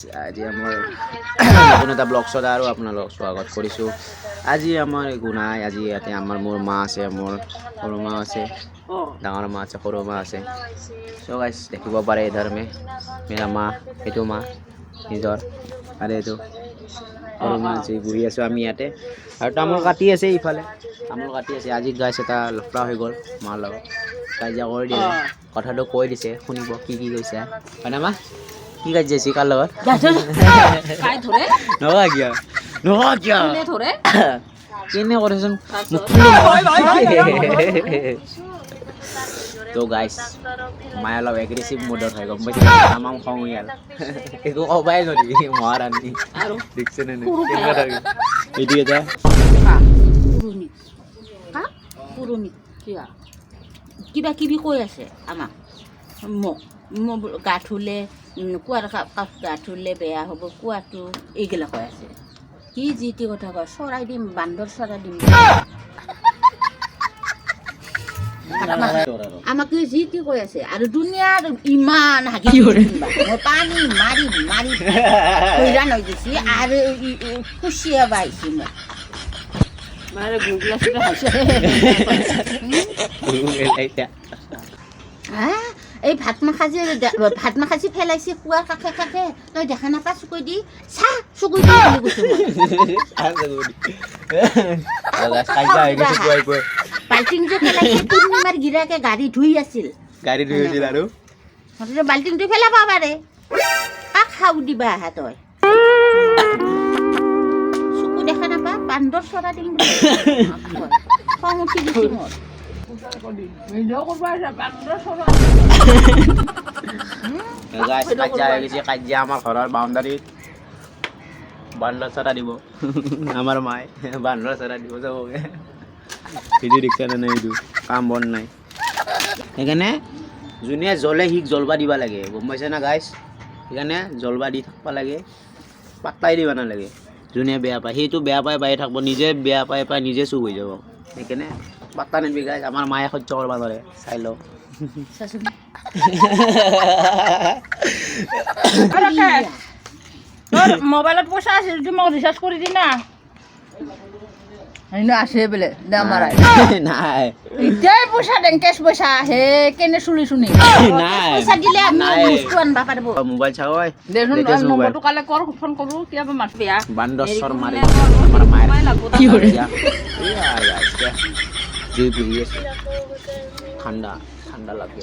আজি আমাৰ নতুন এটা ব্লগ শ্বত আৰু আপোনালোক স্বাগত কৰিছোঁ। আজি আমাৰ একো নাই, আজি ইয়াতে আমাৰ মোৰ মা আছে, মোৰ সৰু মা আছে, ডাঙৰ মা আছে, সৰু মা আছে। চ' গাইছ দেখিব পাৰে ইধৰ মেৰা মা, এইটো মা নিজৰ আৰু এইটো সৰু মা আছে। বহি আছোঁ আমি ইয়াতে আৰু তামোল কাটি আছে, ইফালে তামোল কাটি আছে। আজি গাইছ এটা লফৰা হৈ গ'ল মাৰ লগত, কাজিয়া কৰি দিলে, কথাটো কৈ দিছে, শুনিব কি কৈছে হয়নে মা? কি কাজিয়া আছে কাৰ লগত? নকৰা কিয়? নকৰা কিয়? কেনে কৰেচোন তো গাইছ মায়ে অলপ এগ্ৰেছিভ মুডত হয়, গম পাইছে? আমাক খং ইয়াল একো ক'বাই নোৱাৰি মহাৰাণী দেখিছে নে কেনেকুৱা থাকে এইটো এটা কিবা কিবি কৈ আছে আমাক, মোক গা ধুলে কুৱাৰ গা ধুলে বেয়া হ'ব, কুৱাটো এইগিলা কৈ আছে। কি যি টি কথা কয়, চৰাই দিম, বান্দৰ চৰাই দিম, আমাক যি টি কৈ আছে। আৰু দুনিয়াৰ ইমান হাগি মই পানী মাৰি মাৰি হৈৰাণ হৈ গৈছে আৰু খুচিয়াব আহিছে মোক। এই ভাত মাখাজি পেলাইছে কুৱাৰ কাষে কাষে, তই দেখা নাপা চকুই দি চাহ চকুই দি বুলি কৈছো। বাল্টিংটো পেলাইছে, পূৰ্ণিমাৰ গিৰাকে গাড়ী ধুই আছিল আৰু বাল্টিংটো পেলাব পাৰে, কাক খাও দিবা আহা তই? চকু দেখা নাপা, বান্দৰ চৰা দিম বুলি খং উঠি গৈছে মোৰ। কাজিয়া আমাৰ ঘৰৰ বাউণ্ডাৰীত বান্দৰ চৰা দিব আমাৰ মায়ে, বান্দৰ চৰা দিব চবকে। সেইটো দেখিছা নে নাই? এইটো কাম বন নাই, সেইকাৰণে যোনে জ্বলে সিক জ্বলবা দিবা লাগে, গম পাইছে না গাইছ? সেইকাৰণে জ্বলবা দি থাকিব লাগে, পাত্তাই দিব নালাগে। যোনে বেয়া পায় সেইটো বেয়া পাই পাই থাকিব, নিজে বেয়া পাই পাই নিজে চুপ হৈ যাব। সেইকাৰণে পাত্তা নিদিবি গাইছ। আমাৰ মায়ে সহ্য কৰিব নোৱাৰে, চাই লওঁ। মোবাইলত পইচা আছে যদি মোক ৰিচাৰ্জ কৰি দি না। আছে বোলে নাই এতিয়াই পইচা দেন, কেছ পইচা আহে কেনে চুলি চুনি পইচা দিলে আমি বস্তু আনবা পাৰিব। মোবাইল চাওঁ দেচোন নম্বৰটো কালে কৰ, ফোন কৰোঁ, কিবা মাত বেয়া বান্দৰ চৰ মাৰি আমাৰ মায়ে জুই পুৰি আছে, ঠাণ্ডা ঠাণ্ডা লাগে।